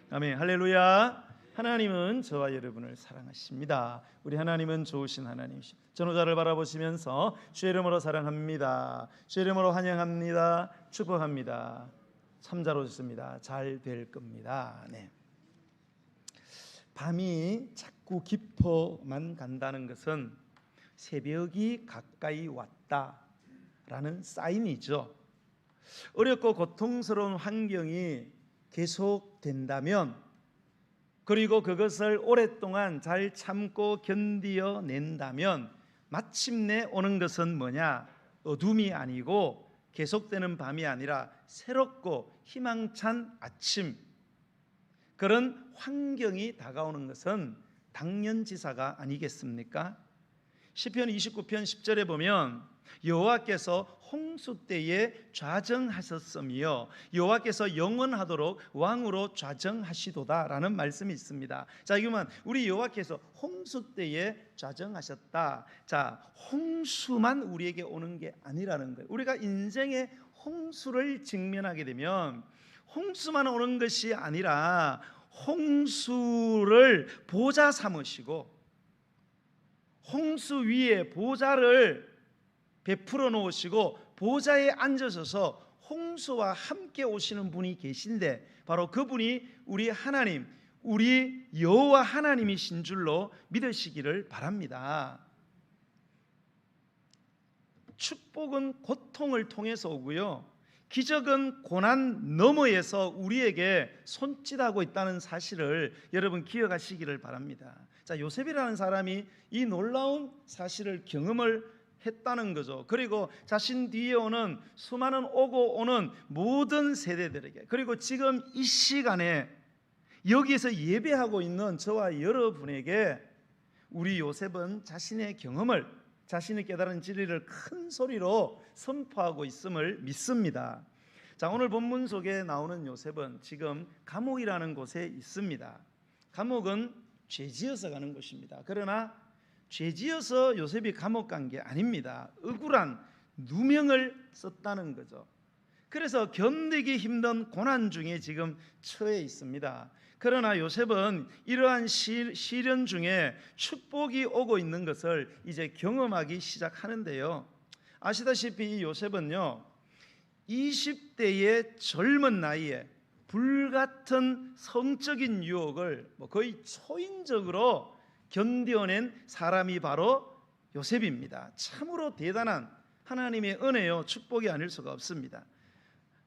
아멘. 할렐루야. 하나님은 저와 여러분을 사랑하십니다. 우리 하나님은 좋으신 하나님이십니다. 전우자를 바라보시면서 주의 이름으로 사랑합니다. 주의 이름으로 환영합니다. 축복합니다. 참자로 좋습니다. 잘 될 겁니다. 네. 밤이 자꾸 깊어만 간다는 것은 새벽이 가까이 왔다라는 사인이죠. 어렵고 고통스러운 환경이 계속된다면, 그리고 그것을 오랫동안 잘 참고 견디어낸다면 마침내 오는 것은 뭐냐? 어둠이 아니고 계속되는 밤이 아니라 새롭고 희망찬 아침, 그런 환경이 다가오는 것은 당연지사가 아니겠습니까? 시편 29편 10절에 보면 여호와께서 홍수 때에 좌정하셨으며 여호와께서 영원하도록 왕으로 좌정하시도다라는 말씀이 있습니다. 자, 이거만 우리 여호와께서 홍수 때에 좌정하셨다. 자, 홍수만 우리에게 오는 게 아니라는 거예요. 우리가 인생의 홍수를 직면하게 되면 홍수만 오는 것이 아니라 홍수를 보좌 삼으시고 홍수 위에 보좌를 베풀어 놓으시고 보좌에 앉으셔서 홍수와 함께 오시는 분이 계신데, 바로 그분이 우리 하나님, 우리 여호와 하나님이신 줄로 믿으시기를 바랍니다. 축복은 고통을 통해서 오고요, 기적은 고난 너머에서 우리에게 손짓하고 있다는 사실을 여러분 기억하시기를 바랍니다. 자, 요셉이라는 사람이 이 놀라운 사실을 경험을 했다는 거죠. 그리고 자신 뒤에 오는 수많은 오고 오는 모든 세대들에게, 그리고 지금 이 시간에 여기에서 예배하고 있는 저와 여러분에게 우리 요셉은 자신의 경험을, 자신이 깨달은 진리를 큰 소리로 선포하고 있음을 믿습니다. 자, 오늘 본문 속에 나오는 요셉은 지금 감옥이라는 곳에 있습니다. 감옥은 죄지어서 가는 곳입니다. 그러나 죄지어서 요셉이 감옥 간 게 아닙니다. 억울한 누명을 썼다는 거죠. 그래서 견디기 힘든 고난 중에 지금 처해 있습니다. 그러나 요셉은 이러한 시련 중에 축복이 오고 있는 것을 이제 경험하기 시작하는데요. 아시다시피 이 요셉은요, 20대의 젊은 나이에 불같은 성적인 유혹을 거의 초인적으로 견뎌낸 사람이 바로 요셉입니다. 참으로 대단한 하나님의 은혜요, 축복이 아닐 수가 없습니다.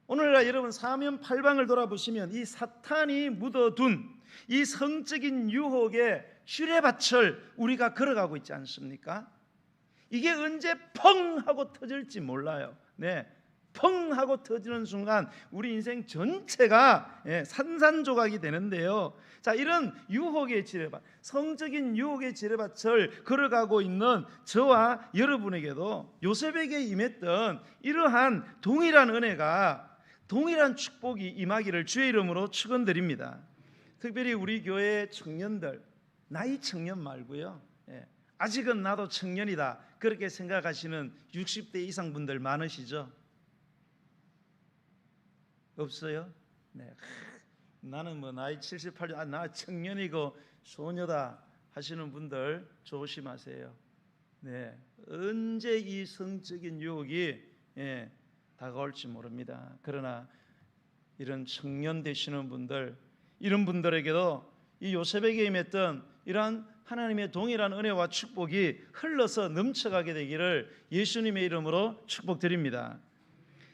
오늘날 여러분 사면팔방을 돌아보시면 이 사탄이 묻어둔 이 성적인 유혹의 슈레밭을 우리가 걸어가고 있지 않습니까? 이게 언제 펑 하고 터질지 몰라요. 네, 펑 하고 터지는 순간 우리 인생 전체가 산산조각이 되는데요. 자, 이런 유혹의 지뢰밭, 성적인 유혹의 지뢰밭을 걸어가고 있는 저와 여러분에게도 요셉에게 임했던 이러한 동일한 은혜가, 동일한 축복이 임하기를 주의 이름으로 축원드립니다. 특별히 우리 교회 청년들, 나이 청년 말고요, 아직은 나도 청년이다 그렇게 생각하시는 60대 이상 분들 많으시죠? 없어요? 네. 나는 뭐 나이 78년, 나 청년이고 소녀다 하시는 분들 조심하세요. 네. 언제 이 성적인 유혹이 다가올지 모릅니다. 그러나 이런 청년 되시는 분들, 이런 분들에게도 이 요셉에게 임했던 이러한 하나님의 동일한 은혜와 축복이 흘러서 넘쳐가게 되기를 예수님의 이름으로 축복드립니다.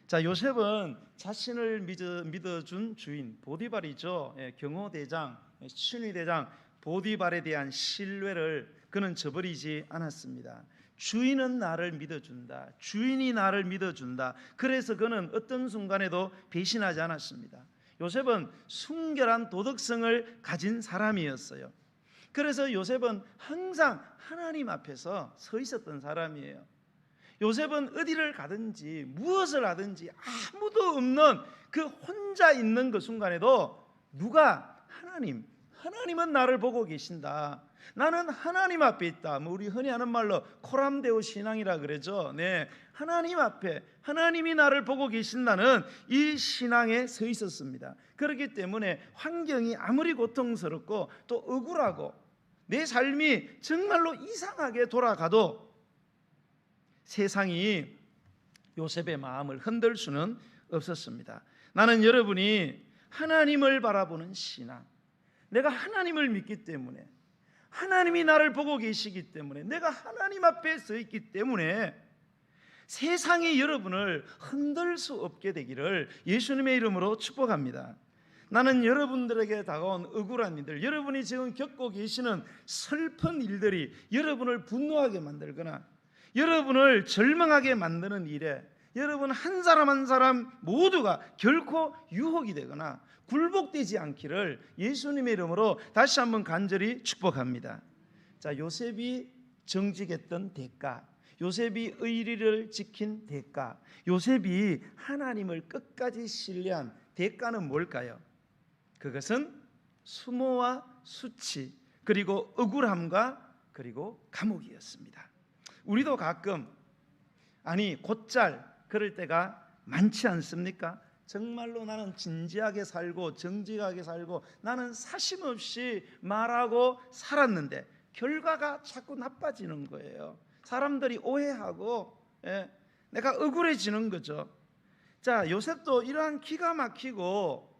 자, 요셉은 자신을 믿어준 주인 보디발이죠. 경호대장, 친위대장 보디발에 대한 신뢰를 그는 저버리지 않았습니다. 주인은 나를 믿어준다, 주인이 나를 믿어준다. 그래서 그는 어떤 순간에도 배신하지 않았습니다. 요셉은 순결한 도덕성을 가진 사람이었어요. 그래서 요셉은 항상 하나님 앞에서 서 있었던 사람이에요. 요셉은 어디를 가든지 무엇을 하든지 아무도 없는 그 혼자 있는 그 순간에도 누가 하나님은 나를 보고 계신다. 나는 하나님 앞에 있다. 뭐 우리 흔히 하는 말로 코람데오 신앙이라 그러죠. 네, 하나님 앞에 하나님이 나를 보고 계신다는 이 신앙에 서 있었습니다. 그렇기 때문에 환경이 아무리 고통스럽고 또 억울하고 내 삶이 정말로 이상하게 돌아가도 세상이 요셉의 마음을 흔들 수는 없었습니다. 나는 여러분이 하나님을 바라보는 신앙, 내가 하나님을 믿기 때문에, 하나님이 나를 보고 계시기 때문에, 내가 하나님 앞에 서 있기 때문에 세상이 여러분을 흔들 수 없게 되기를 예수님의 이름으로 축복합니다. 나는 여러분들에게 다가온 억울한 일들, 여러분이 지금 겪고 계시는 슬픈 일들이 여러분을 분노하게 만들거나 여러분을 절망하게 만드는 일에 여러분 한 사람 한 사람 모두가 결코 유혹이 되거나 굴복되지 않기를 예수님의 이름으로 다시 한번 간절히 축복합니다. 자, 요셉이 정직했던 대가, 요셉이 의리를 지킨 대가, 요셉이 하나님을 끝까지 신뢰한 대가는 뭘까요? 그것은 수모와 수치, 그리고 억울함과 그리고 감옥이었습니다. 우리도 가끔 곧잘 그럴 때가 많지 않습니까? 정말로 나는 진지하게 살고 정직하게 살고 나는 사심 없이 말하고 살았는데 결과가 자꾸 나빠지는 거예요. 사람들이 오해하고 내가 억울해지는 거죠. 자, 요셉도 이러한 기가 막히고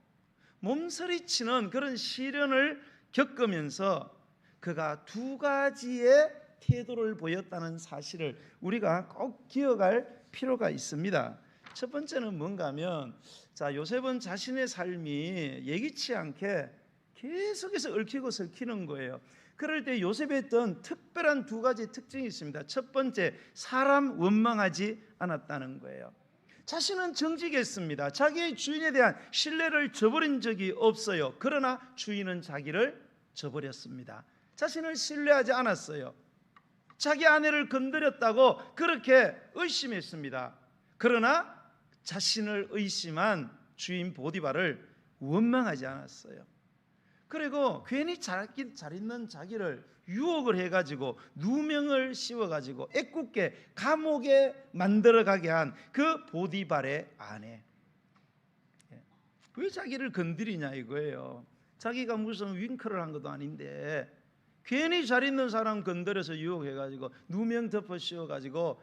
몸서리치는 그런 시련을 겪으면서 그가 두 가지의 태도를 보였다는 사실을 우리가 꼭 기억할 필요가 있습니다. 첫 번째는 뭔가 하면, 자, 요셉은 자신의 삶이 예기치 않게 계속해서 얽히고 설키는 거예요. 그럴 때 요셉이 했던 특별한 두 가지 특징이 있습니다. 첫 번째, 사람 원망하지 않았다는 거예요. 자신은 정직했습니다. 자기의 주인에 대한 신뢰를 저버린 적이 없어요. 그러나 주인은 자기를 저버렸습니다. 자신을 신뢰하지 않았어요. 자기 아내를 건드렸다고 그렇게 의심했습니다. 그러나 자신을 의심한 주인 보디발을 원망하지 않았어요. 그리고 괜히 잘 있는 자기를 유혹을 해가지고 누명을 씌워가지고 애꿎게 감옥에 만들어가게 한 그 보디발의 아내, 왜 자기를 건드리냐 이거예요. 자기가 무슨 윙크를 한 것도 아닌데 괜히 잘 있는 사람 건드려서 유혹해가지고 누명 덮어 씌워가지고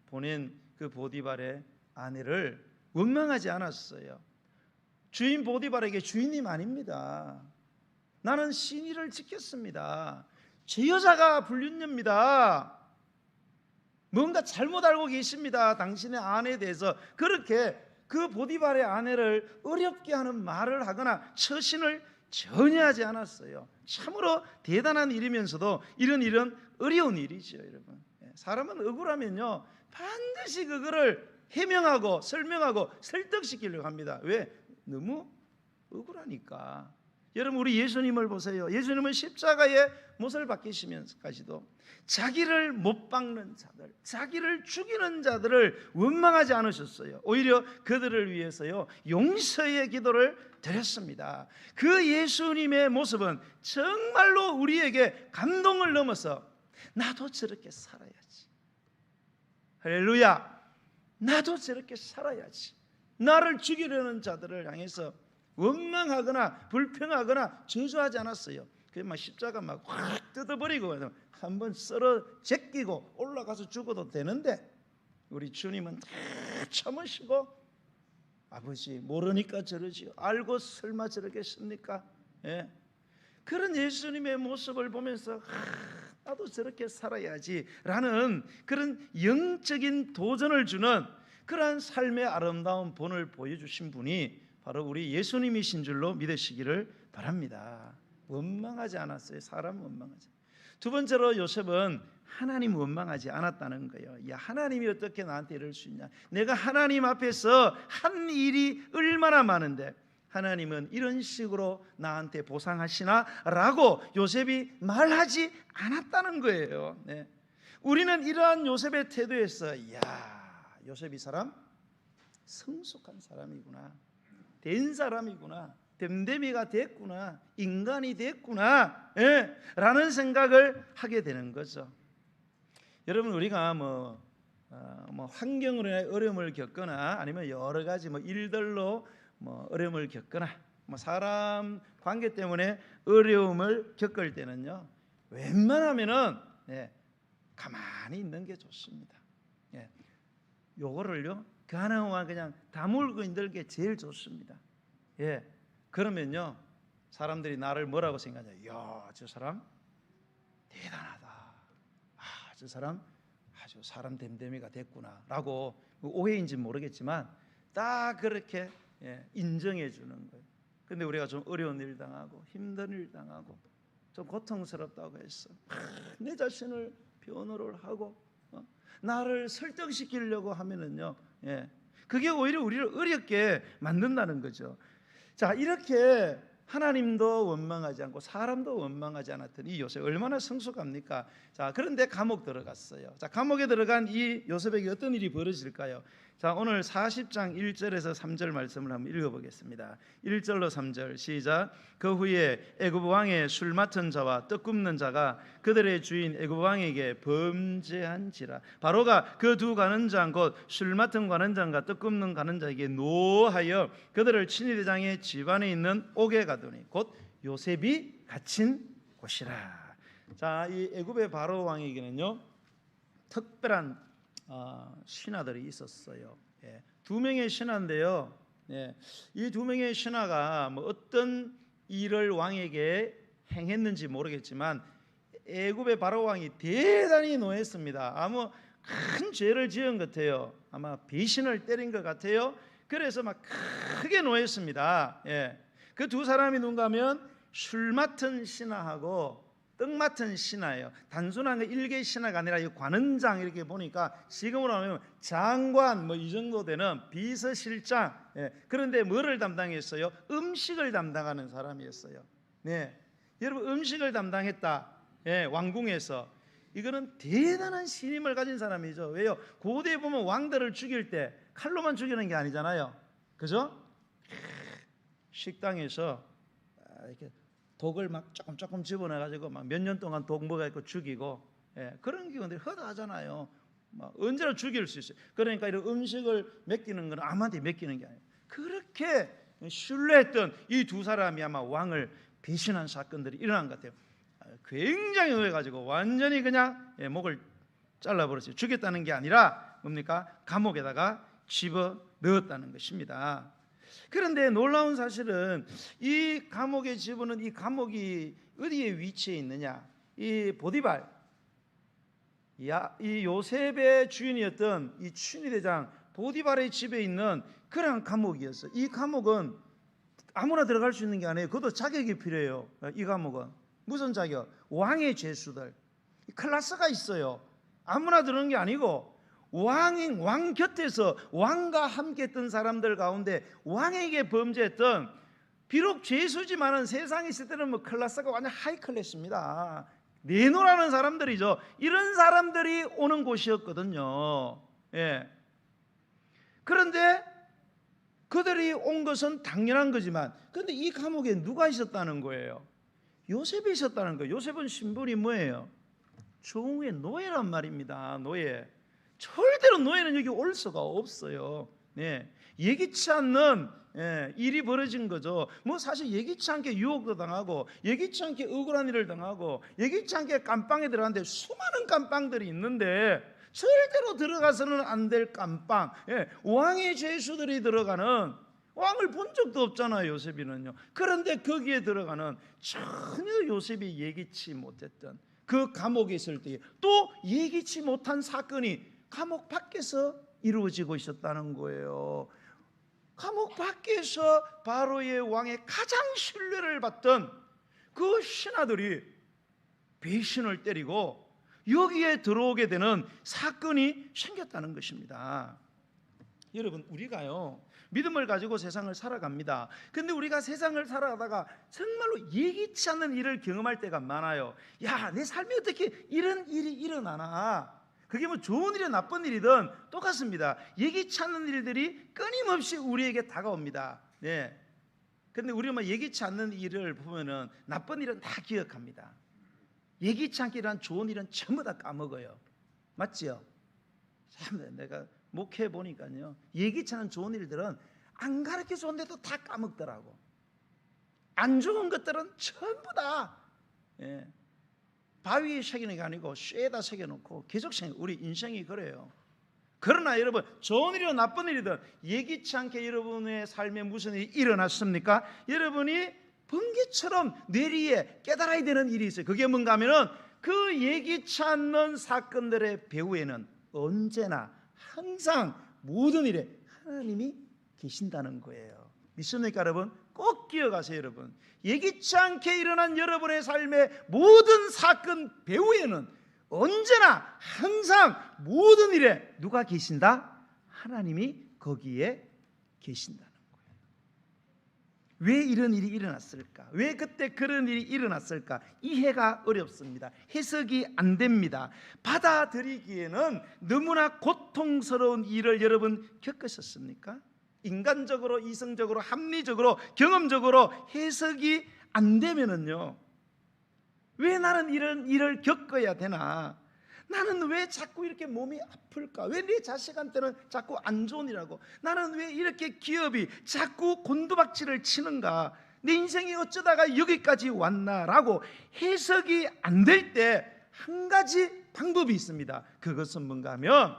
보낸 그 보디발의 아내를 원망하지 않았어요. 주인 보디발에게 주인님 아닙니다. 나는 신의를 지켰습니다. 제 여자가 불륜녀입니다. 뭔가 잘못 알고 계십니다. 당신의 아내에 대해서. 그렇게 그 보디발의 아내를 어렵게 하는 말을 하거나 처신을 전혀 하지 않았어요. 참으로 대단한 일이면서도 이런 어려운 일이죠, 여러분. 사람은 억울하면요 반드시 그거를 해명하고 설명하고 설득시키려고 합니다. 왜? 너무 억울하니까. 여러분, 우리 예수님을 보세요. 예수님은 십자가에 못을 박히시면서까지도 자기를 못 박는 자들, 자기를 죽이는 자들을 원망하지 않으셨어요. 오히려 그들을 위해서요 용서의 기도를 드렸습니다. 그 예수님의 모습은 정말로 우리에게 감동을 넘어서 나도 저렇게 살아야지, 할렐루야, 나도 저렇게 살아야지, 나를 죽이려는 자들을 향해서 원망하거나 불평하거나 저주하지 않았어요. 그냥 막 십자가 막 확 뜯어버리고 한번 썰어 제끼고 올라가서 죽어도 되는데 우리 주님은 다 참으시고, 아버지 모르니까 저러지요, 알고 설마 저러겠습니까? 그런 예수님의 모습을 보면서 나도 저렇게 살아야지 라는 그런 영적인 도전을 주는 그러한 삶의 아름다운 본을 보여주신 분이 바로 우리 예수님이신 줄로 믿으시기를 바랍니다. 원망하지 않았어요. 사람 원망하지. 두 번째로 요셉은 하나님 원망하지 않았다는 거예요. 야, 하나님이 어떻게 나한테 이럴 수 있냐, 내가 하나님 앞에서 한 일이 얼마나 많은데 하나님은 이런 식으로 나한테 보상하시나? 라고 요셉이 말하지 않았다는 거예요. 우리는 이러한 요셉의 태도에서 요셉 이 사람 성숙한 사람이구나, 된 사람이구나, 댐댐이가 됐구나, 인간이 됐구나, 예, 라는 생각을 하게 되는 거죠. 여러분, 우리가 뭐 환경으로 어려움을 겪거나 아니면 여러 가지 일들로 어려움을 겪거나 사람 관계 때문에 어려움을 겪을 때는요, 웬만하면은 가만히 있는 게 좋습니다. 요거를요 가능한 그냥 다물고 있는 게 제일 좋습니다. 그러면요 사람들이 나를 뭐라고 생각해요? 야, 저 사람 대단하다. 저 사람 아주 사람 댐댐이가 됐구나라고, 오해인지 모르겠지만 딱 그렇게 인정해 주는 거예요. 근데 우리가 좀 어려운 일 당하고 힘든 일 당하고 좀 고통스럽다고 해서 내 자신을 변호를 하고 나를 설득시키려고 하면은요, 그게 오히려 우리를 어렵게 만든다는 거죠. 자, 이렇게 하나님도 원망하지 않고 사람도 원망하지 않았던 이 요셉 얼마나 성숙합니까? 자, 그런데 감옥 들어갔어요. 자, 감옥에 들어간 이 요셉에게 어떤 일이 벌어질까요? 자, 오늘 40장 1절에서 3절 말씀을 한번 읽어보겠습니다. 1절로 3절 시작. 그 후에 애굽 왕의 술 맡은 자와 떡 굽는 자가 그들의 주인 애굽 왕에게 범죄한지라. 바로가 그 두 관원장 곧 술 맡은 관원장과 떡 굽는 관원장에게 노하여 그들을 친위대장의 집안에 있는 옥에 가두니 곧 요셉이 갇힌 곳이라. 자, 이 애굽의 바로 왕에게는요 특별한 신하들이 있었어요. 두 명의 신하인데요, 이 두 명의 신하가 어떤 일을 왕에게 행했는지 모르겠지만 애굽의 바로 왕이 대단히 노했습니다. 아마 큰 죄를 지은 것 같아요. 아마 배신을 때린 것 같아요. 그래서 막 크게 노했습니다. 그 두 사람이 누군가 하면 술 맡은 신하하고 떡 맡은 신하예요. 단순한 일개 신하가 아니라 이 관원장, 이렇게 보니까 지금으로 하면 장관 이 정도 되는 비서실장. 그런데 뭐를 담당했어요? 음식을 담당하는 사람이었어요. 여러분, 음식을 담당했다. 왕궁에서. 이거는 대단한 신임을 가진 사람이죠. 왜요? 고대에 보면 왕들을 죽일 때 칼로만 죽이는 게 아니잖아요. 그죠? 식당에서 이렇게 독을 막 조금 집어넣어가지고 막 몇 년 동안 독 먹어가지고 죽이고, 그런 경우들이 허다하잖아요. 막 언제나 죽일 수 있어요. 그러니까 이런 음식을 맡기는 건 아무한테 맡기는 게 아니에요. 그렇게 신뢰했던 이 두 사람이 아마 왕을 배신한 사건들이 일어난 것 같아요. 굉장히 의해가지고 완전히 그냥 목을 잘라버렸어요. 죽였다는 게 아니라 뭡니까? 감옥에다가 집어 넣었다는 것입니다. 그런데 놀라운 사실은 이 감옥에 집어넣은 이 감옥이 어디에 위치해 있느냐? 이 보디발, 이 요셉의 주인이었던 이 친위대장 보디발의 집에 있는 그런 감옥이었어요. 이 감옥은 아무나 들어갈 수 있는 게 아니에요. 그것도 자격이 필요해요. 이 감옥은 무슨 자격? 왕의 죄수들, 클래스가 있어요. 아무나 들어오는 게 아니고 왕 곁에서 왕과 함께 했던 사람들 가운데 왕에게 범죄했던, 비록 죄수지만은 세상에 있을 때는 클래스가 완전 하이 클래스입니다. 내노라는 사람들이죠. 이런 사람들이 오는 곳이었거든요. 그런데 그들이 온 것은 당연한 거지만, 그런데 이 감옥에 누가 있었다는 거예요? 요셉이 있었다는 거예요. 요셉은 신분이 뭐예요? 종의 노예란 말입니다. 노예. 절대로 노예는 여기 올 수가 없어요. 예기치 않는 일이 벌어진 거죠. 사실 예기치 않게 유혹도 당하고, 예기치 않게 억울한 일을 당하고, 예기치 않게 감방에 들어갔는데 수많은 감방들이 있는데 절대로 들어가서는 안 될 감방, 왕의 죄수들이 들어가는, 왕을 본 적도 없잖아요, 요셉이는요. 그런데 거기에 들어가는 전혀 요셉이 예기치 못했던 그 감옥에 있을 때 또 예기치 못한 사건이 감옥 밖에서 이루어지고 있었다는 거예요. 감옥 밖에서 바로의 왕의 가장 신뢰를 받던 그 신하들이 배신을 때리고 여기에 들어오게 되는 사건이 생겼다는 것입니다. 여러분, 우리가요 믿음을 가지고 세상을 살아갑니다. 근데 우리가 세상을 살아가다가 정말로 예기치 않는 일을 경험할 때가 많아요. 야, 내 삶에 어떻게 이런 일이 일어나나? 그게 좋은 일이든 나쁜 일이든 똑같습니다. 예기치 않는 일들이 끊임없이 우리에게 다가옵니다. 근데 우리가 뭐 예기치 않는 일을 보면은 나쁜 일은 다 기억합니다. 예기치 않게 일어난 좋은 일은 전부 다 까먹어요. 맞지요? 참 내가 목회 보니까요, 예기치 않은 좋은 일들은 안 가르쳐 줬는데도 다 까먹더라고. 안 좋은 것들은 전부 다 바위에 새기는 게 아니고 쇠에다 새겨놓고 계속 우리 인생이 그래요. 그러나 여러분, 좋은 일이든 나쁜 일이든 예기치 않게 여러분의 삶에 무슨 일이 일어났습니까? 여러분이 번개처럼 뇌리에 깨달아야 되는 일이 있어요. 그게 뭔가 하면은 그 예기치 않는 사건들의 배후에는 언제나 항상 모든 일에 하나님이 계신다는 거예요. 믿습니까 여러분? 꼭 기억하세요 여러분. 예기치 않게 일어난 여러분의 삶의 모든 사건 배후에는 언제나 항상 모든 일에 누가 계신다? 하나님이 거기에 계신다는 거예요. 왜 이런 일이 일어났을까? 왜 그때 그런 일이 일어났을까? 이해가 어렵습니다. 해석이 안 됩니다. 받아들이기에는 너무나 고통스러운 일을 여러분 겪으셨습니까? 인간적으로, 이성적으로, 합리적으로, 경험적으로 해석이 안 되면은요, 왜 나는 이런 일을 겪어야 되나? 나는 왜 자꾸 이렇게 몸이 아플까? 왜 내 자식한테는 자꾸 안 좋은 일하고, 나는 왜 이렇게 기업이 자꾸 곤두박질을 치는가? 내 인생이 어쩌다가 여기까지 왔나라고 해석이 안 될 때 한 가지 방법이 있습니다. 그것은 뭔가 하면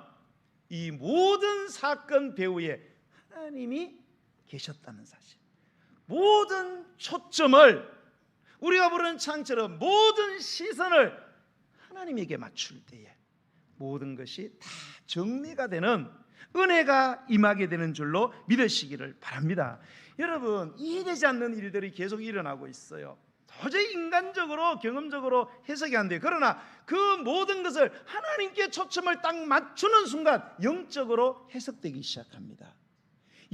이 모든 사건 배후에 하나님이 계셨다는 사실. 모든 초점을, 우리가 부르는 창처럼 모든 시선을 하나님에게 맞출 때에 모든 것이 다 정리가 되는 은혜가 임하게 되는 줄로 믿으시기를 바랍니다. 여러분, 이해되지 않는 일들이 계속 일어나고 있어요. 도저히 인간적으로, 경험적으로 해석이 안 돼요. 그러나 그 모든 것을 하나님께 초점을 딱 맞추는 순간 영적으로 해석되기 시작합니다.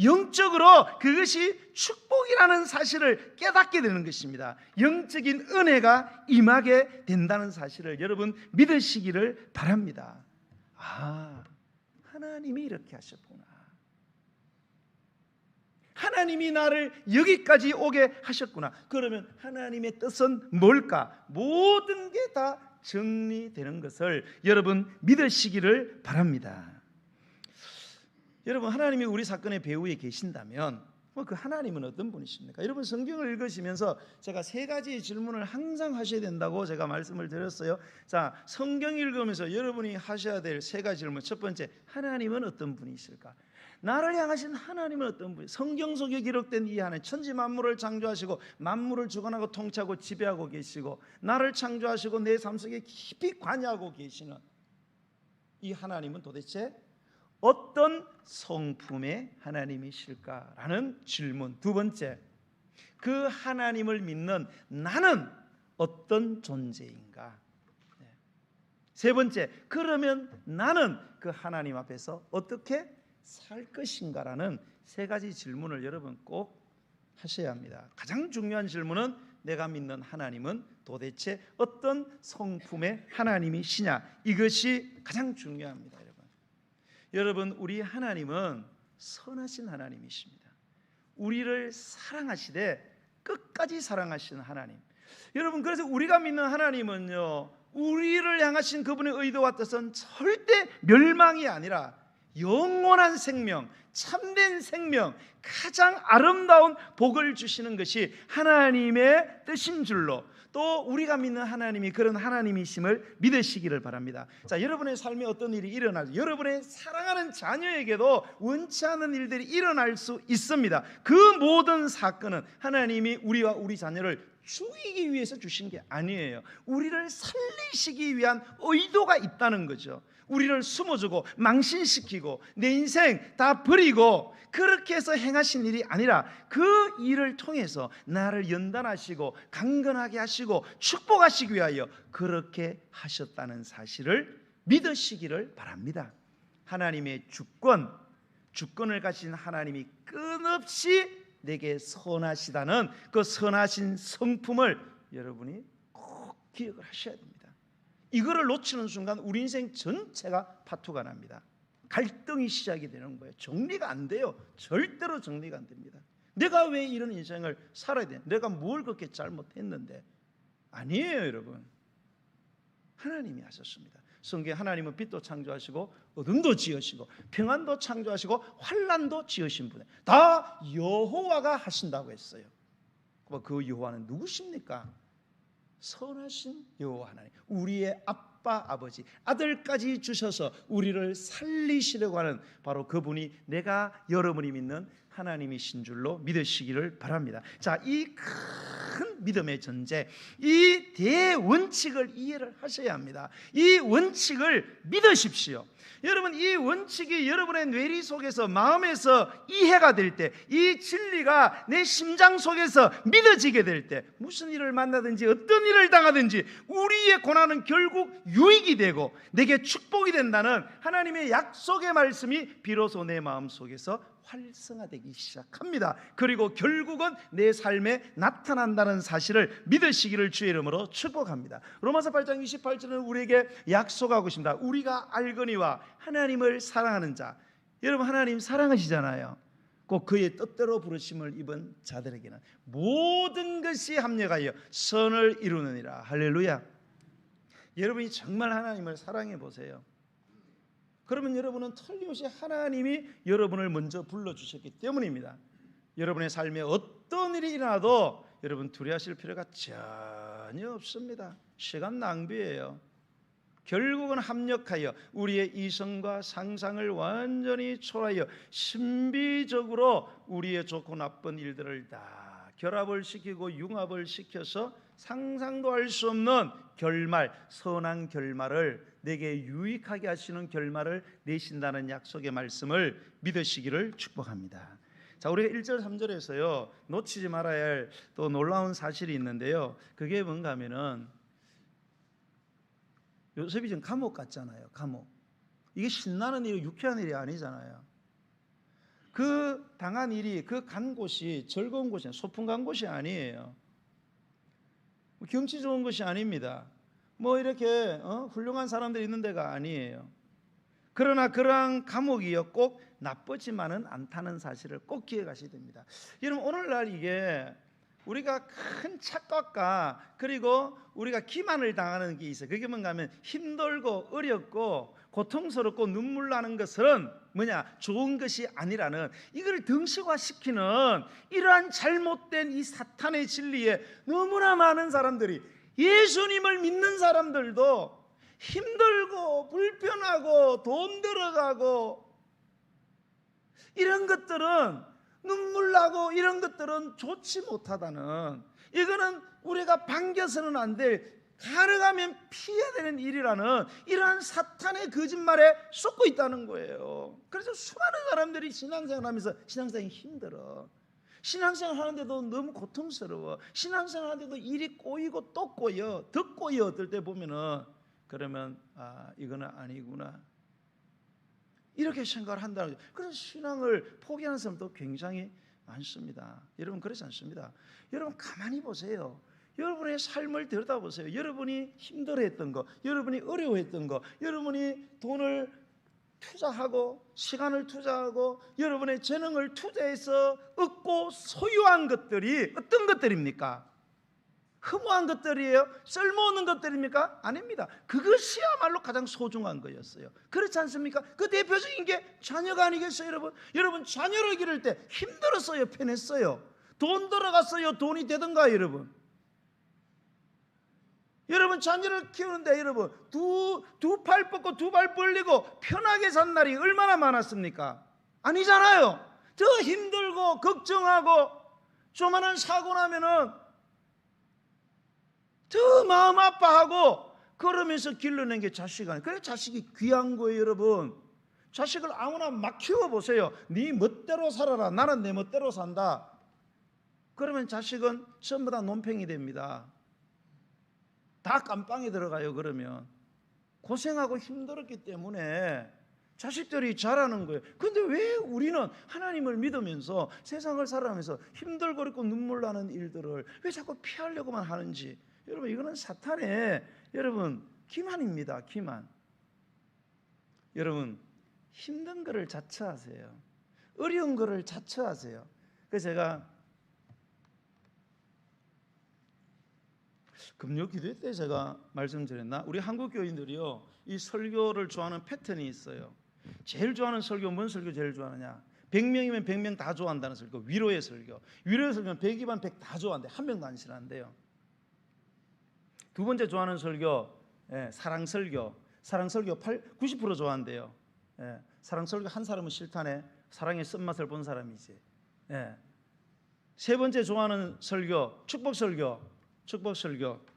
영적으로 그것이 축복이라는 사실을 깨닫게 되는 것입니다. 영적인 은혜가 임하게 된다는 사실을 여러분 믿으시기를 바랍니다. 아, 하나님이 이렇게 하셨구나. 하나님이 나를 여기까지 오게 하셨구나. 그러면 하나님의 뜻은 뭘까? 모든 게 다 정리되는 것을 여러분 믿으시기를 바랍니다. 여러분, 하나님이 우리 사건의 배후에 계신다면 그 하나님은 어떤 분이십니까? 여러분, 성경을 읽으시면서 제가 세 가지 질문을 항상 하셔야 된다고 제가 말씀을 드렸어요. 자, 성경 읽으면서 여러분이 하셔야 될 세 가지 질문. 첫 번째, 하나님은 어떤 분이실까? 나를 향하신 하나님은 어떤 분이? 성경 속에 기록된 이 하나님, 천지 만물을 창조하시고 만물을 주관하고 통치하고 지배하고 계시고 나를 창조하시고 내 삶 속에 깊이 관여하고 계시는 이 하나님은 도대체 어떤 성품의 하나님이실까라는 질문. 두 번째, 그 하나님을 믿는 나는 어떤 존재인가? 세 번째, 그러면 나는 그 하나님 앞에서 어떻게 살 것인가라는 세 가지 질문을 여러분 꼭 하셔야 합니다. 가장 중요한 질문은 내가 믿는 하나님은 도대체 어떤 성품의 하나님이시냐? 이것이 가장 중요합니다. 여러분, 우리 하나님은 선하신 하나님이십니다. 우리를 사랑하시되 끝까지 사랑하시는 하나님. 여러분, 그래서 우리가 믿는 하나님은요, 우리를 향하신 그분의 의도와 뜻은 절대 멸망이 아니라 영원한 생명, 참된 생명, 가장 아름다운 복을 주시는 것이 하나님의 뜻인 줄로, 또 우리가 믿는 하나님이 그런 하나님이심을 믿으시기를 바랍니다. 자, 여러분의 삶에 어떤 일이 일어나죠? 여러분의 사랑하는 자녀에게도 원치 않은 일들이 일어날 수 있습니다. 그 모든 사건은 하나님이 우리와 우리 자녀를 죽이기 위해서 주신 게 아니에요. 우리를 살리시기 위한 의도가 있다는 거죠. 우리를 숨어주고 망신시키고 내 인생 다 버리고 그렇게 해서 행하신 일이 아니라 그 일을 통해서 나를 연단하시고 강건하게 하시고 축복하시기 위하여 그렇게 하셨다는 사실을 믿으시기를 바랍니다. 하나님의 주권을 가진 하나님이 끊없이 내게 선하시다는 그 선하신 성품을 여러분이 꼭 기억을 하셔야 됩니다. 이거를 놓치는 순간 우리 인생 전체가 파투가 납니다. 갈등이 시작이 되는 거예요. 정리가 안 돼요. 절대로 정리가 안 됩니다. 내가 왜 이런 인생을 살아야 돼? 내가 뭘 그렇게 잘못했는데? 아니에요, 여러분. 하나님이 하셨습니다. 성경에 하나님은 빛도 창조하시고 어둠도 지으시고 평안도 창조하시고 환난도 지으신 분이에요. 다 여호와가 하신다고 했어요. 그 여호와는 누구십니까? 선하신 여호와 하나님, 우리의 아빠 아버지, 아들까지 주셔서 우리를 살리시려고 하는 바로 그분이 내가 여러분이 믿는 하나님이신 줄로 믿으시기를 바랍니다. 자, 이 큰 믿음의 전제, 이 대원칙을 이해를 하셔야 합니다. 이 원칙을 믿으십시오. 여러분, 이 원칙이 여러분의 뇌리 속에서, 마음에서 이해가 될 때, 이 진리가 내 심장 속에서 믿어지게 될 때, 무슨 일을 만나든지 어떤 일을 당하든지 우리의 고난은 결국 유익이 되고 내게 축복이 된다는 하나님의 약속의 말씀이 비로소 내 마음 속에서 활성화되기 시작합니다. 그리고 결국은 내 삶에 나타난다는 사실을 믿으시기를 주의 이름으로 축복합니다. 로마서 8장 28절은 우리에게 약속하고 있습니다. 우리가 알거니와 하나님을 사랑하는 자, 여러분 하나님 사랑하시잖아요. 꼭 그의 뜻대로 부르심을 입은 자들에게는 모든 것이 합력하여 선을 이루느니라. 할렐루야. 여러분이 정말 하나님을 사랑해 보세요. 그러면 여러분은 틀림없이 하나님이 여러분을 먼저 불러주셨기 때문입니다. 여러분의 삶에 어떤 일이 일어나도 여러분 두려워하실 필요가 전혀 없습니다. 시간 낭비예요. 결국은 합력하여 우리의 이성과 상상을 완전히 초월하여 신비적으로 우리의 좋고 나쁜 일들을 다 결합을 시키고 융합을 시켜서 상상도 할 수 없는 결말, 선한 결말을, 내게 유익하게 하시는 결말을 내신다는 약속의 말씀을 믿으시기를 축복합니다. 자, 우리가 1절 3절에서요 놓치지 말아야 할 또 놀라운 사실이 있는데요, 그게 뭔가 하면은 요셉이 지금 감옥 갔잖아요. 감옥. 이게 신나는 일이, 유쾌한 일이 아니잖아요. 그 당한 일이, 그 간 곳이 즐거운 곳이, 소풍 간 곳이 아니에요. 경치 좋은 것이 아닙니다. 뭐 이렇게 훌륭한 사람들이 있는 데가 아니에요. 그러나 그러한 감옥이요 꼭 나쁘지만은 않다는 사실을 꼭 기억하셔야 됩니다. 여러분, 오늘날 이게 우리가 큰 착각과 그리고 우리가 기만을 당하는 게 있어요. 그게 뭔가 하면 힘들고 어렵고 고통스럽고 눈물 나는 것은 뭐냐, 좋은 것이 아니라는, 이걸 등식화시키는 이러한 잘못된 이 사탄의 진리에 너무나 많은 사람들이, 예수님을 믿는 사람들도 힘들고 불편하고 돈 들어가고 이런 것들은, 눈물 나고 이런 것들은 좋지 못하다는, 이거는 우리가 반겨서는 안 될, 가능하면 피해야 되는 일이라는 이러한 사탄의 거짓말에 쏟고 있다는 거예요. 그래서 수많은 사람들이 신앙생활 하면서 신앙생활이 힘들어, 신앙생활 하는데도 너무 고통스러워, 신앙생활 하는데도 일이 꼬이고 또 꼬여, 더 꼬여. 어떨 때 보면은 그러면 이거는 아니구나, 이렇게 생각을 한다는 거죠. 그래서 신앙을 포기하는 사람도 굉장히 많습니다. 여러분, 그렇지 않습니다. 여러분 가만히 보세요. 여러분의 삶을 들여다보세요. 여러분이 힘들어했던 거, 여러분이 어려워했던 거, 여러분이 돈을 투자하고 시간을 투자하고 여러분의 재능을 투자해서 얻고 소유한 것들이 어떤 것들입니까? 허무한 것들이에요? 쓸모없는 것들입니까? 아닙니다. 그것이야말로 가장 소중한 거였어요. 그렇지 않습니까? 그 대표적인 게 자녀가 아니겠어요, 여러분? 여러분, 자녀를 기를 때 힘들었어요, 편했어요? 돈 들어갔어요, 돈이 되던가, 여러분? 여러분, 자녀를 키우는데 여러분 두 팔 뻗고 두 발 벌리고 편하게 산 날이 얼마나 많았습니까? 아니잖아요. 더 힘들고 걱정하고 조만한 사고 나면은 더 마음 아파하고 그러면서 길러낸 게 자식 아니에요. 그래, 자식이 귀한 거예요, 여러분. 자식을 아무나 막 키워보세요. 네 멋대로 살아라, 나는 내 멋대로 산다. 그러면 자식은 전부 다 논팽이 됩니다. 다 깜빵에 들어가요. 그러면 고생하고 힘들었기 때문에 자식들이 자라는 거예요. 그런데 왜 우리는 하나님을 믿으면서 세상을 살아가면서 힘들고 어렵고 눈물 나는 일들을 왜 자꾸 피하려고만 하는지, 여러분, 이거는 사탄의 여러분 기만입니다. 기만. 여러분, 힘든 거를 자처하세요. 어려운 거를 자처하세요. 그래서 제가 금요 기도 때 제가 말씀드렸나? 우리 한국 교인들이요, 이 설교를 좋아하는 패턴이 있어요. 제일 좋아하는 설교, 뭔 설교 제일 좋아하느냐? 100명이면 100명 다 좋아한다는 설교, 위로의 설교. 위로의 설교는 100이면 100 다 좋아한대. 한 명도 안 싫어한대요. 두 번째 좋아하는 설교, 사랑 설교. 사랑 설교 90% 좋아한대요. 사랑 설교 한 사람은 싫다네. 사랑의 쓴맛을 본 사람이지. 세 번째 좋아하는 설교, 축복 설교. 축복 설교.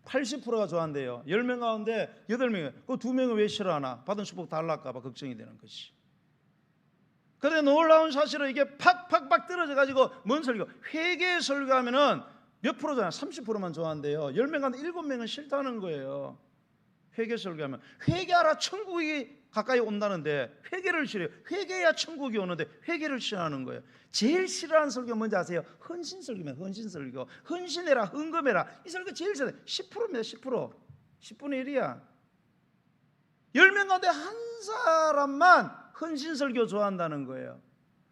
80%가 좋아한대요. 10명 가운데 8명이. 그 2명은 왜 싫어하나? 받은 축복 달랄까 봐 걱정이 되는 것이. 그런데 놀라운 사실은 이게 팍팍팍 떨어져 가지고 뭔 설교? 회개 설교하면은 몇 프로잖아요? 30%만 좋아한대요. 10명 가운데 7명은 싫다는 거예요. 회개 설교하면 회개하라 천국이 가까이 온다는데 회개를 싫어해요. 회개해야 천국이 오는데 회개를 싫어하는 거예요. 제일 싫어하는 설교 뭔지 아세요? 헌신 설교면 헌신 설교. 헌신해라, 헌금해라. 이 설교 제일 싫어요. 10%입니다. 10%. 10분의 1이야. 10명 가운데 한 사람만 헌신 설교 좋아한다는 거예요.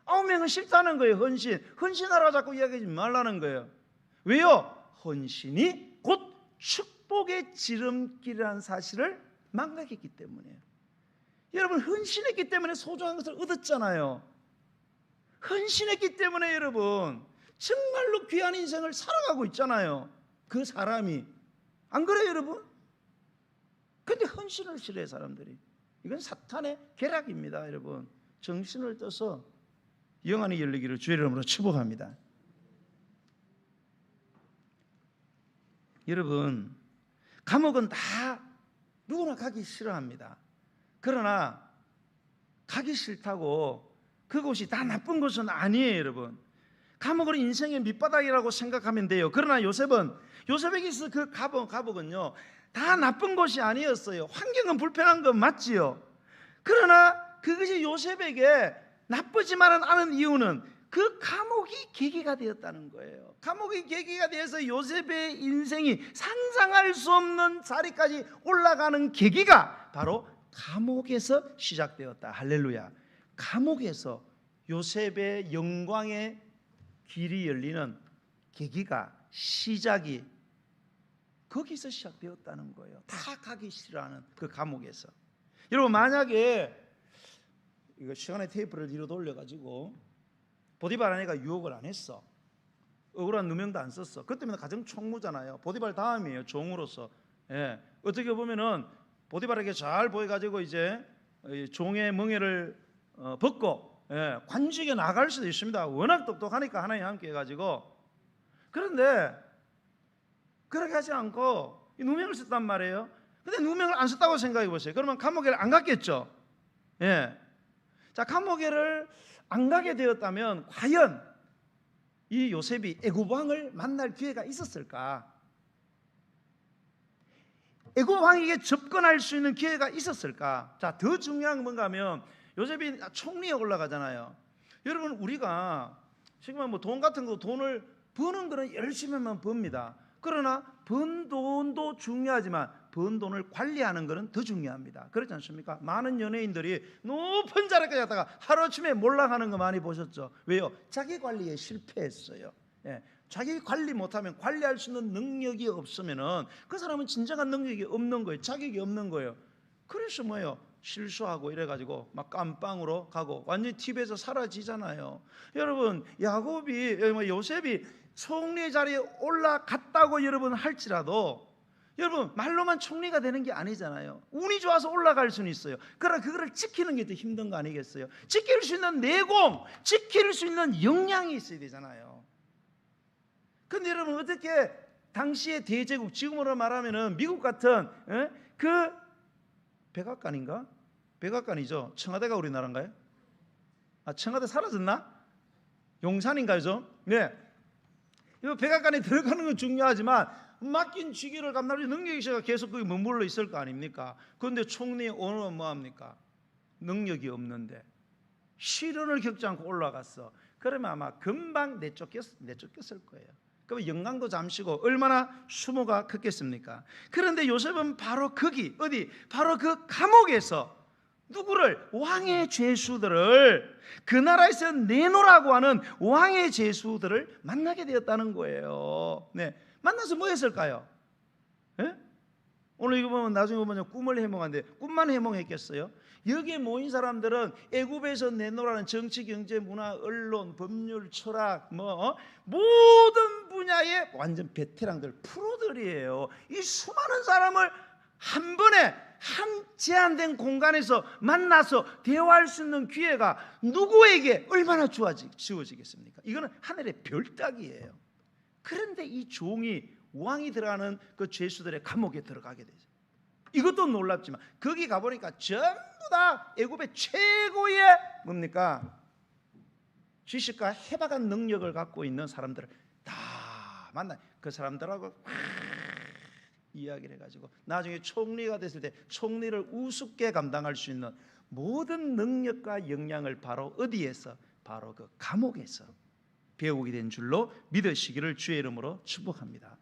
9명은 싫다는 거예요. 헌신하라 자꾸 이야기하지 말라는 거예요. 왜요? 헌신이 곧 축복의 지름길이라는 사실을 망각했기 때문이에요. 여러분, 헌신했기 때문에 소중한 것을 얻었잖아요. 헌신했기 때문에 여러분 정말로 귀한 인생을 살아가고 있잖아요. 그 사람이. 안 그래요 여러분? 근데 헌신을 싫어해 사람들이. 이건 사탄의 계략입니다 여러분. 정신을 떠서 영안이 열리기를 주의 이름으로 축복합니다. 여러분, 감옥은 다 누구나 가기 싫어합니다. 그러나 가기 싫다고 그곳이 다 나쁜 것은 아니에요 여러분. 감옥은 인생의 밑바닥이라고 생각하면 돼요. 그러나 요셉에게 있어 그 감옥은요 다 나쁜 것이 아니었어요. 환경은 불편한 건 맞지요. 그러나 그것이 요셉에게 나쁘지만은 않은 이유는 그 감옥이 계기가 되었다는 거예요. 감옥이 계기가 되어서 요셉의 인생이 상상할 수 없는 자리까지 올라가는 계기가 바로 감옥에서 시작되었다. 할렐루야. 감옥에서 요셉의 영광의 길이 열리는 계기가 시작이 거기서 시작되었다는 거예요. 다 가기 싫어하는 그 감옥에서. 여러분, 만약에 이거 시간의 테이프를 뒤로 돌려가지고 보디발 아내가 유혹을 안 했어. 억울한 누명도 안 썼어. 그때면 가정 총무잖아요. 보디발 다음이에요. 종으로서. 어떻게 보면은 보디발에게 잘 보여가지고 이제 종의 멍에를 벗고 관직에 나갈 수도 있습니다. 워낙 똑똑하니까 하나님 함께 해가지고. 그런데 그렇게 하지 않고 이 누명을 썼단 말이에요. 근데 누명을 안 썼다고 생각해 보세요. 그러면 감옥에를 안 갔겠죠. 자, 감옥에를 안 가게 되었다면 과연 이 요셉이 애굽 왕을 만날 기회가 있었을까? 애굽 왕에게 접근할 수 있는 기회가 있었을까? 자, 더 중요한 건 뭔가 하면 요셉이 총리에 올라가잖아요. 여러분, 우리가 지금 뭐 돈 같은 거 돈을 버는 거는 열심히만 법니다. 그러나 번 돈도 중요하지만 번 돈을 관리하는 것은 더 중요합니다. 그렇지 않습니까? 많은 연예인들이 높은 자리까지 갔다가 하루아침에 몰락하는 거 많이 보셨죠? 왜요? 자기 관리에 실패했어요. 자기 관리 못하면, 관리할 수 있는 능력이 없으면은 그 사람은 진정한 능력이 없는 거예요. 자격이 없는 거예요. 그래서 뭐예요? 실수하고 이래가지고 막 깜빵으로 가고 완전히 TV에서 사라지잖아요. 여러분, 요셉이 총리 자리에 올라갔다고 여러분 할지라도 여러분 말로만 총리가 되는 게 아니잖아요. 운이 좋아서 올라갈 수는 있어요. 그러나 그거를 지키는 게 더 힘든 거 아니겠어요? 지킬 수 있는 내공, 지킬 수 있는 역량이 있어야 되잖아요. 근데 여러분, 어떻게 당시의 대제국, 지금으로 말하면은 미국 같은 그 백악관인가? 백악관이죠. 청와대가 우리나라인가요? 청와대 사라졌나? 용산인가요? 네. 이거 백악관에 들어가는 건 중요하지만 맡긴 직위를 감당할 능력이 있어야 계속 거기 머물러 있을 거 아닙니까? 그런데 총리 오늘은 뭐합니까? 능력이 없는데 시련을 겪지 않고 올라갔어. 그러면 아마 금방 내쫓겼을 거예요. 그럼 영광도 잠시고 얼마나 수모가 컸겠습니까? 그런데 요셉은 바로 거기 바로 그 감옥에서 누구를? 왕의 죄수들을, 그 나라에서 내놓으라고 하는 왕의 죄수들을 만나게 되었다는 거예요. 네, 만나서 뭐 했을까요? 네? 오늘 이거 보면 나중에 보면 꿈을 해몽한데 꿈만 해몽했겠어요? 여기에 모인 사람들은 애굽에서 내놓으라는 정치, 경제, 문화, 언론, 법률, 철학 모든 분야의 완전 베테랑들, 프로들이에요. 이 수많은 사람을 한 번에 한 제한된 공간에서 만나서 대화할 수 있는 기회가 누구에게 얼마나 주어지겠습니까? 이거는 하늘의 별따기예요. 그런데 이 종이 왕이 들어가는 그 죄수들의 감옥에 들어가게 되죠. 이것도 놀랍지만 거기 가보니까 전부 다 애굽의 최고의 뭡니까? 지식과 해박한 능력을 갖고 있는 사람들을 다 만나, 그 사람들하고 이야기를 해가지고 나중에 총리가 됐을 때 총리를 우습게 감당할 수 있는 모든 능력과 역량을 바로 어디에서? 바로 그 감옥에서 배우게 된 줄로 믿으시기를 주의 이름으로 축복합니다.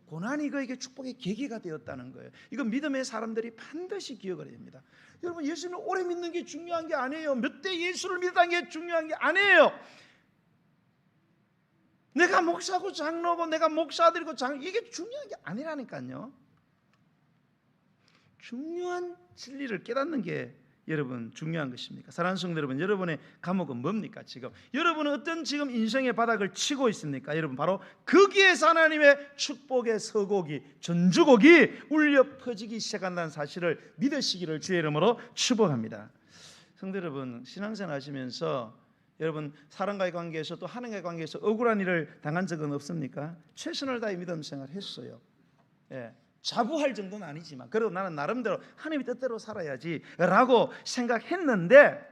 고난이 그에게 축복의 계기가 되었다는 거예요. 이건 믿음의 사람들이 반드시 기억을 해야 됩니다. 여러분, 예수님을 오래 믿는 게 중요한 게 아니에요. 몇 대 예수를 믿는 게 중요한 게 아니에요. 내가 목사고 장로고 내가 목사들이고 이게 중요한 게 아니라니까요. 중요한 진리를 깨닫는 게 여러분 중요한 것입니까? 사랑하는 성도 여러분, 여러분의 감옥은 뭡니까? 지금 여러분은 어떤 지금 인생의 바닥을 치고 있습니까? 여러분, 바로 거기에서 하나님의 축복의 서곡이, 전주곡이 울려 퍼지기 시작한다는 사실을 믿으시기를 주의 이름으로 축복합니다. 성도 여러분, 신앙생활 하시면서 여러분 사람과의 관계에서 또 하나님과의 관계에서 억울한 일을 당한 적은 없습니까? 최선을 다해 믿음 생활 했어요. 예. 자부할 정도는 아니지만 그래도 나는 나름대로 하나님의 뜻대로 살아야지 라고 생각했는데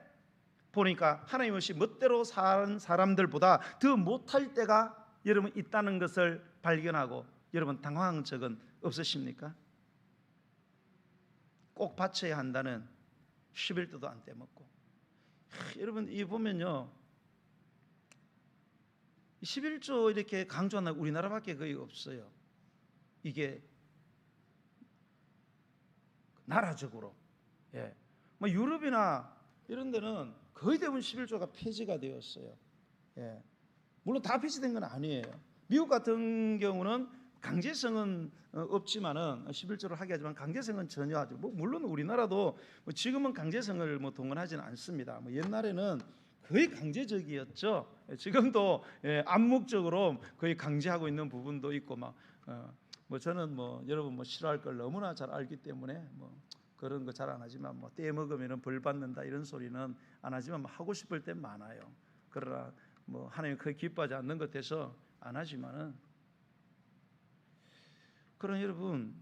보니까 하나님 없이 멋대로 사는 사람들보다 더 못할 때가 여러분 있다는 것을 발견하고 여러분 당황한 적은 없으십니까? 꼭 바쳐야 한다는 11조도 안 떼먹고. 여러분 이 보면요, 11조 이렇게 강조하는 우리나라밖에 거의 없어요. 이게 나라적으로, 예, 뭐 유럽이나 이런 데는 거의 대부분 11조가 폐지가 되었어요. 예, 물론 다 폐지된 건 아니에요. 미국 같은 경우는 강제성은 없지만은 11조를 하게 하지만 강제성은 전혀 하죠. 뭐 물론 우리나라도 뭐 지금은 강제성을 뭐 동원하지는 않습니다. 뭐 옛날에는 거의 강제적이었죠. 지금도 암묵적으로 거의 강제하고 있는 부분도 있고 뭐 저는 뭐 여러분 뭐 싫어할 걸 너무나 잘 알기 때문에 뭐 그런 거 잘 안 하지만 뭐 떼 먹으면은 벌 받는다 이런 소리는 안 하지만 뭐 하고 싶을 때 많아요. 그러나 뭐 하나님 그게 기뻐하지 않는 것 같아서 안 하지만은, 그런 여러분,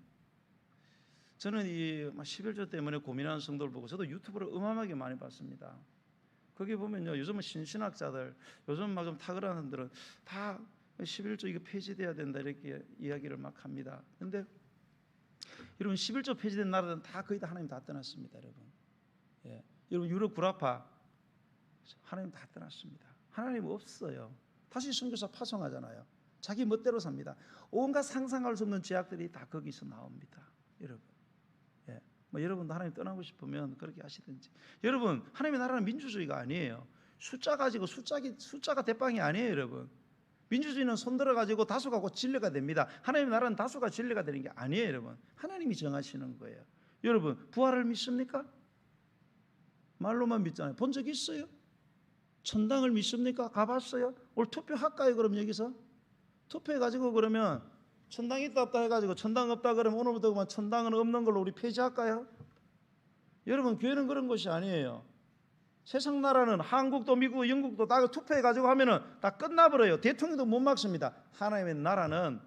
저는 이 11조 때문에 고민하는 성도를 보고 저도 유튜브를 어마어마하게 많이 봤습니다. 거기 보면요, 요즘은 신신학자들, 요즘 막 좀 탁월한 사람들은 다 11조 이거 폐지돼야 된다 이렇게 이야기를 막 합니다. 그런데 여러분 11조 폐지된 나라들은 다 거의 다 하나님 다 떠났습니다, 여러분. 예. 여러분 유럽 구라파 하나님 다 떠났습니다. 하나님 없어요. 다시 선교사 파송하잖아요. 자기 멋대로 삽니다. 온갖 상상할 수 없는 제약들이 다 거기서 나옵니다, 여러분. 예. 뭐 여러분도 하나님 떠나고 싶으면 그렇게 하시든지. 여러분 하나님의 나라는 민주주의가 아니에요. 숫자 가지고 숫자가 대빵이 아니에요, 여러분. 민주주의는 손들어 가지고 다수가 곧 진리가 됩니다. 하나님의 나라는 다수가 진리가 되는 게 아니에요, 여러분. 하나님이 정하시는 거예요. 여러분 부활을 믿습니까? 말로만 믿잖아요. 본 적 있어요? 천당을 믿습니까? 가봤어요? 오늘 투표할까요? 그럼 여기서 투표해가지고 그러면 천당 있다 없다 해가지고 천당 없다 그러면 오늘부터 그만 천당은 없는 걸로 우리 폐지할까요? 여러분 교회는 그런 것이 아니에요. 세상 나라는 한국도 미국 영국도 다 투표해가지고 하면은 다 끝나버려요. 대통령도 못 막습니다. 하나님의 나라는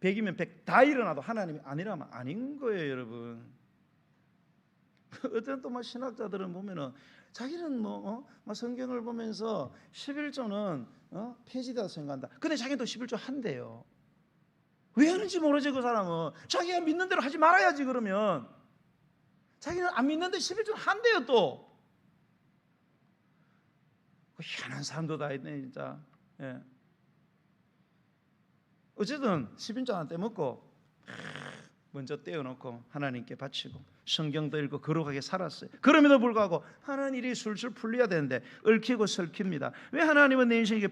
100이면 100 다 일어나도 하나님이 아니라면 아닌 거예요, 여러분. 어떤 또 신학자들은 보면은 자기는 성경을 보면서 11조는 폐지되다 생각한다. 근데 자기는 또 11조 한대요. 왜 하는지 모르지 그 사람은. 자기가 믿는 대로 하지 말아야지. 그러면 자기는 안 믿는데 11조 한대요 또. 희한한 사람도 다 있네 진짜. 예. 어쨌든 11조 하나 떼먹고 먼저 떼어놓고 하나님께 바치고 성경도 읽고 거룩하게 살았어요. 그럼에도 불구하고 하나님 일이 술술 풀려야 되는데 얽히고 설킵니다. 왜 하나님은 내 인생에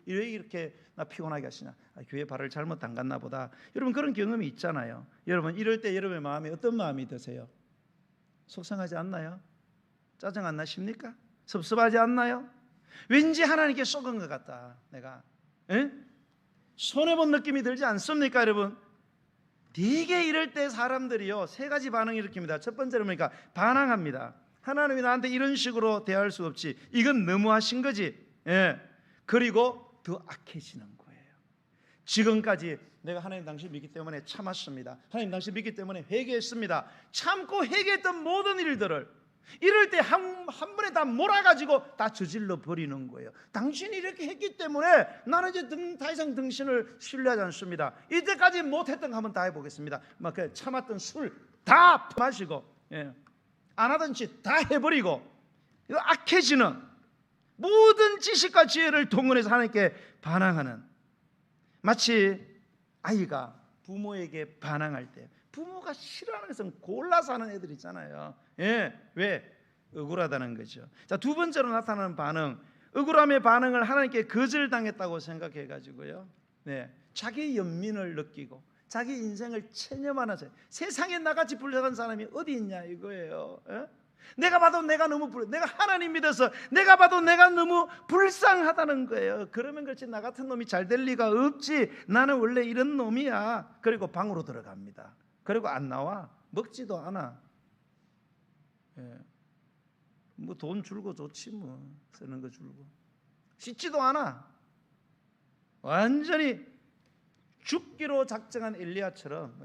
왜 이렇게 나 피곤하게 하시냐? 교회 발을 잘못 담갔나 보다. 여러분 그런 경험이 있잖아요. 여러분 이럴 때 여러분의 마음에 어떤 마음이 드세요? 속상하지 않나요? 짜증 안 나십니까? 섭섭하지 않나요? 왠지 하나님께 속은 것 같다. 내가 손해본 느낌이 들지 않습니까, 여러분? 되게 이럴 때 사람들이요 3가지 반응을 일으킵니다. 첫 번째는 뭐니까 반항합니다. 하나님이 나한테 이런 식으로 대할 수 없지. 이건 너무하신 거지. 그리고 더 악해지는 거예요. 지금까지 내가 하나님 당신 믿기 때문에 참았습니다. 하나님 당신 믿기 때문에 회개했습니다. 참고 회개했던 모든 일들을 이럴 때 한 번에 다 몰아가지고 다 저질러 버리는 거예요. 당신이 이렇게 했기 때문에 나는 이제 더 이상 당신을 신뢰하지 않습니다. 이때까지 못했던 거 한번 다 해보겠습니다. 막 참았던 술 다 마시고 안 하던 짓 다 해버리고 악해지는 모든 지식과 지혜를 동원해서 하나님께 반항하는, 마치 아이가 부모에게 반항할 때 부모가 싫어하는 것은 골라서 하는 애들 있잖아요. 왜? 억울하다는 거죠. 자, 두 번째로 나타나는 반응, 억울함의 반응을 하나님께 거절당했다고 생각해가지고요. 자기 연민을 느끼고 자기 인생을 체념하는 사람, 세상에 나같이 불쌍한 사람이 어디 있냐 이거예요. 내가 봐도 내가 너무 내가 하나님 믿어서 내가 봐도 내가 너무 불쌍하다는 거예요. 그러면 그렇지 나 같은 놈이 잘 될 리가 없지. 나는 원래 이런 놈이야. 그리고 방으로 들어갑니다. 그리고 안 나와. 먹지도 않아. 뭐 돈 줄고 좋지 뭐. 쓰는 거 줄고. 씻지도 않아. 완전히 죽기로 작정한 엘리야처럼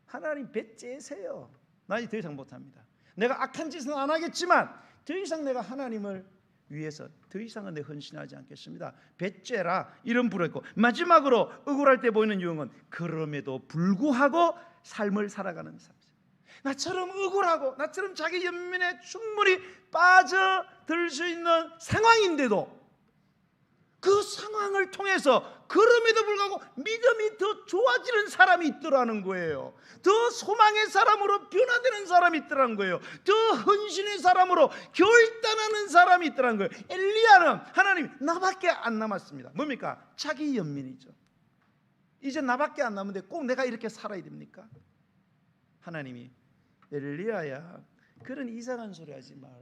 하나님 배째세요. 나 이제 더 이상 못합니다. 내가 악한 짓은 안 하겠지만 더 이상 내가 하나님을 위해서 더 이상은 내 헌신하지 않겠습니다. 배째라 이런 부르고, 마지막으로 억울할 때 보이는 유형은 그럼에도 불구하고 삶을 살아가는 사람. 나처럼 억울하고 나처럼 자기 연민에 충분히 빠져들 수 있는 상황인데도 그 상황을 통해서 그럼에도 불구하고 믿음이 더 좋아지는 사람이 있더라는 거예요. 더 소망의 사람으로 변화되는 사람이 있더라는 거예요. 더 헌신의 사람으로 결단하는 사람이 있더라는 거예요. 엘리야는 하나님 나밖에 안 남았습니다. 뭡니까? 자기 연민이죠. 이제 나밖에 안 남은데 꼭 내가 이렇게 살아야 됩니까? 하나님이 엘리야야 그런 이상한 소리 하지 말라.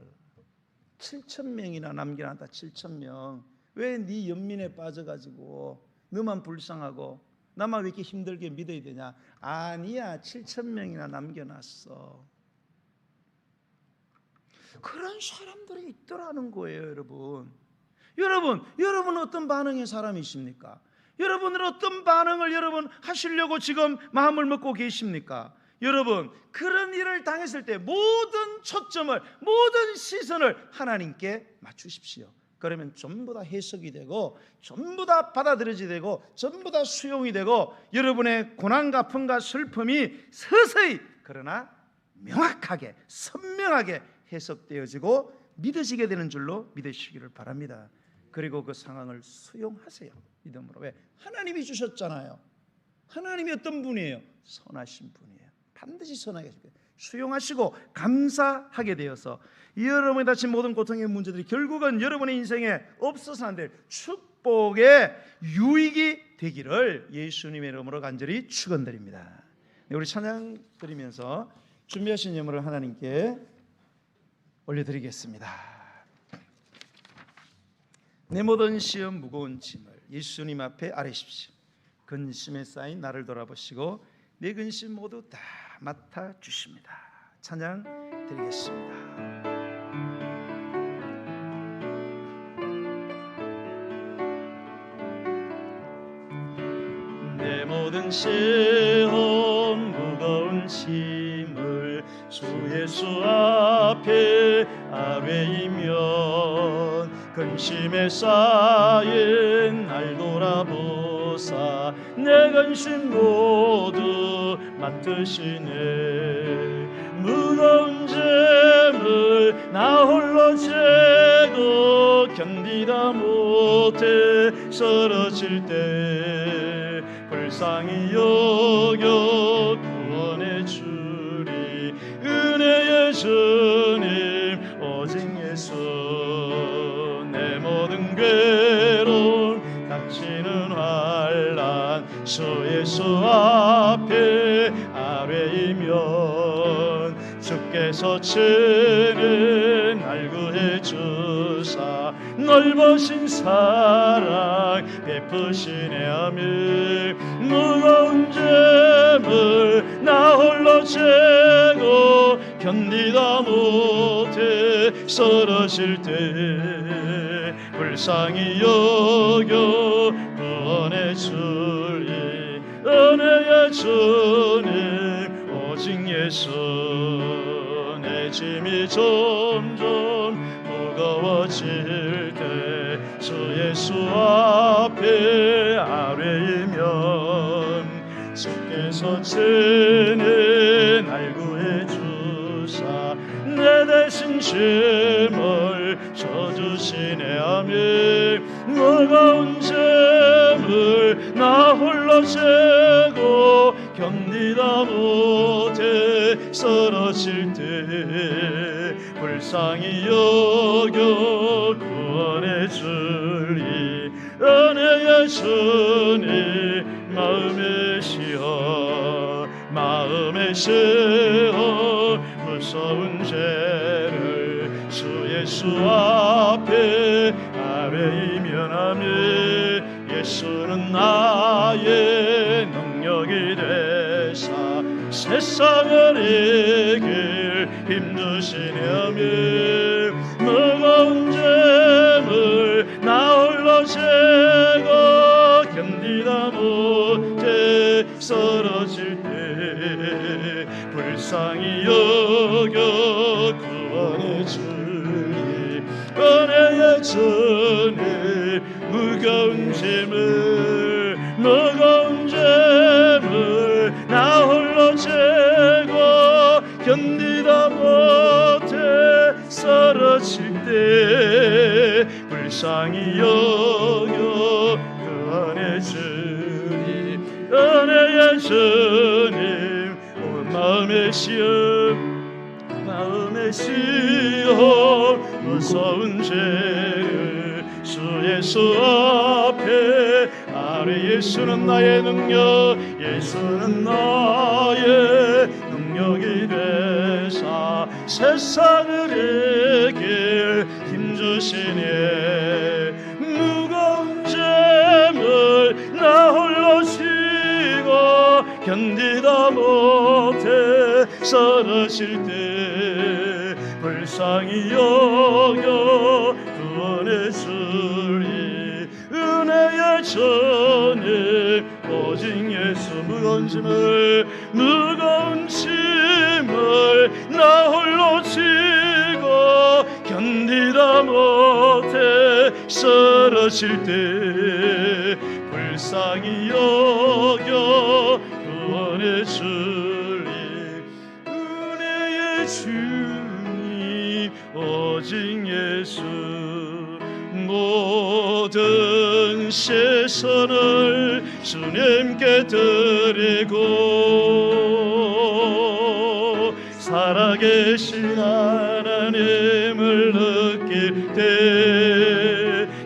7,000명이나 남겨놨다. 7,000명. 왜 네 연민에 빠져가지고 너만 불쌍하고 나만 왜 이렇게 힘들게 믿어야 되냐? 아니야, 7,000명이나 남겨놨어. 그런 사람들이 있더라는 거예요. 여러분 어떤 반응의 사람이십니까? 여러분은 어떤 반응을 여러분 하시려고 지금 마음을 먹고 계십니까? 여러분 그런 일을 당했을 때 모든 초점을, 모든 시선을 하나님께 맞추십시오. 그러면 전부 다 해석이 되고 전부 다 받아들여지게 되고 전부 다 수용이 되고 여러분의 고난과 아픔과 슬픔이 서서히 그러나 명확하게 선명하게 해석되어지고 믿어지게 되는 줄로 믿으시기를 바랍니다. 그리고 그 상황을 수용하세요. 믿음으로. 왜? 하나님이 주셨잖아요. 하나님이 어떤 분이에요? 선하신 분이에요. 반드시 선하게 해줄게요. 수용하시고 감사하게 되어서 여러분이 다친 모든 고통의 문제들이 결국은 여러분의 인생에 없어서 안 될 축복의 유익이 되기를 예수님의 이름으로 간절히 축원드립니다. 우리 찬양 드리면서 준비하신 예물을 하나님께 올려드리겠습니다. 내 모든 시험 무거운 짐을 예수님 앞에 아뢰십시오. 근심에 쌓인 나를 돌아보시고 내 근심 모두 다 맡아주십니다. 찬양 드리겠습니다. 내 모든 시험 무거운 짐을 주 예수 앞에 아뢰이면 근심에 쌓인 날 돌아보사 내 근심 모두 맡으시네. 무거운 짐을 나 홀로 지고 견디다 못해 쓰러질 때 불쌍히 여겨 구원해 앞에 아뢰이면 주께서 치는 날 구해 주사 넓으신 사랑 베푸시네 아멘. 무거운 짐을 나 홀로 지고 견디다 못해 쓰러질 때 불쌍히 여겨 구원해 주리 은혜의 주님 오직 예수. 내 짐이 점점 무거워질 때 주 예수 앞에 아뢰이면 주께서 치는 날 구해 주사 내 대신 짐을 져주시네 아멘. 무거운 짐을 나 홀로 지고 견디다 못해 쓰러질 때 불쌍히 여겨 구원해 주리 은혜의 주님 마음에 시어 마음에 시어 무서운 죄를 주 예수 앞에 아뢰이면 아멘. 예수는 나의 능력이 되사 세상을 이길 힘주시네 아멘. 무거운 짐을 나 홀로 지고 견디다 못해 쓰러질 때 불쌍히 여겨 구원해 주리 은혜의 주님 무거운 짐을 나 홀로 지고 견디다 못해 쓰러질 때 불쌍히 여겨 구원해 주리 은혜의 주님 온 마음에 시어 무서운 죄를 주 예수 앞에 아뢰. 예수는 나의 능력 예수는 나의 능력이 되사 세상을 이길 힘주시네. 무거운 짐을 나 홀로 지고 견디다 못해 쓰러질 때 불쌍히 여겨 구원해 주리 은혜의 주님 오직 예수. 무거운 짐을 나 홀로 지고 견디다 못해 쓰러질 때 불쌍히 여겨 구원해 주리 은혜의 주님 오직 예수. 모든 시선을 주님께 드리고 살아계신 하나님을 느낄 때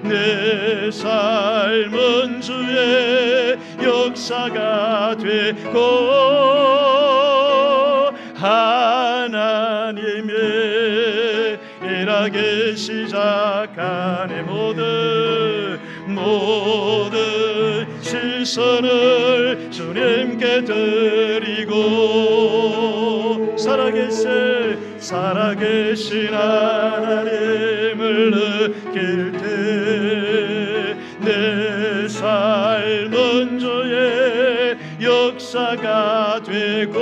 내 삶은 주의 역사가 되고 하나님의 일하기 시작하네. 모든 시선을 주님께 드리고 살아계신 하나님을 느낄 때 내 삶은 주의 역사가 되고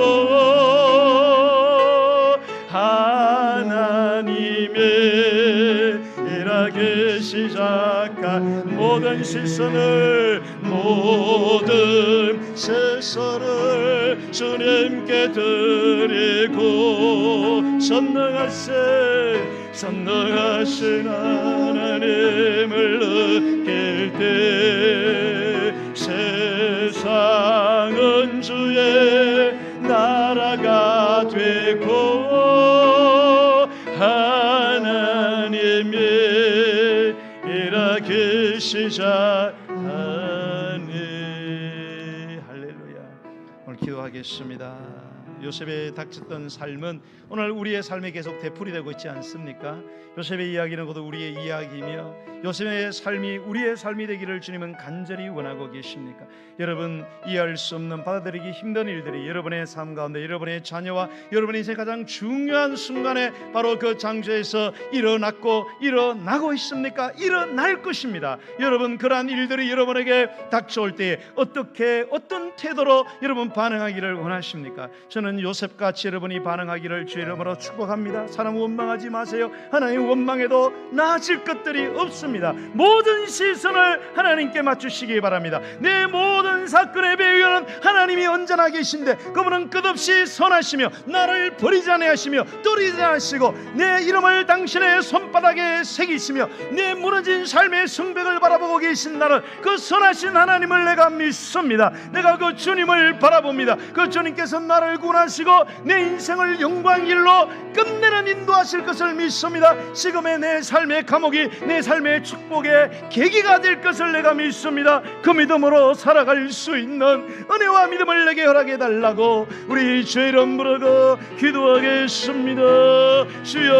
하나님의 일하기 시작한 모든 시선을 주님께 드리고 선능하신 하나님을 느낄 때 세상은 주의 나라가 되고 하나님의 일하기 시작하네. 할렐루야. 오늘 기도 기도하겠습니다. 요셉의 닥쳤던 삶은 오늘 우리의 삶에 계속 되풀이되고 있지 않습니까? 요셉의 이야기는 곧 우리의 이야기이며 요셉의 삶이 우리의 삶이 되기를 주님은 간절히 원하고 계십니까? 여러분, 이해할 수 없는, 받아들이기 힘든 일들이 여러분의 삶 가운데, 여러분의 자녀와 여러분의 인생 가장 중요한 순간에 바로 그 장소에서 일어나고 있습니까? 일어날 것입니다. 여러분, 그러한 일들이 여러분에게 닥쳐올 때에 어떤 태도로 여러분 반응하기를 원하십니까? 저는 요셉같이 여러분이 반응하기를 주의 이름으로 축복합니다. 사람 원망하지 마세요. 하나님 원망해도 나아질 것들이 없습니다. 모든 시선을 하나님께 맞추시기 바랍니다. 내 모든 사건의 배후에는 하나님이 언제나 계신데 그분은 끝없이 선하시며 나를 버리지 아니하시며 떠리지 않으시고 내 이름을 당신의 손바닥에 새기시며 내 무너진 삶의 성벽을 바라보고 계신 나를, 그 선하신 하나님을 내가 믿습니다. 내가 그 주님을 바라봅니다. 그 주님께서 나를 구원하시고 내 인생을 영광길로 끝내는 인도하실 것을 믿습니다. 지금의 내 삶의 감옥이 내 삶의 축복의 계기가 될 것을 내가 믿습니다. 그 믿음으로 살아갈 수 있는 은혜와 믿음을 내게 허락해 달라고 우리 주의 이름 부르고 기도하겠습니다. 주여.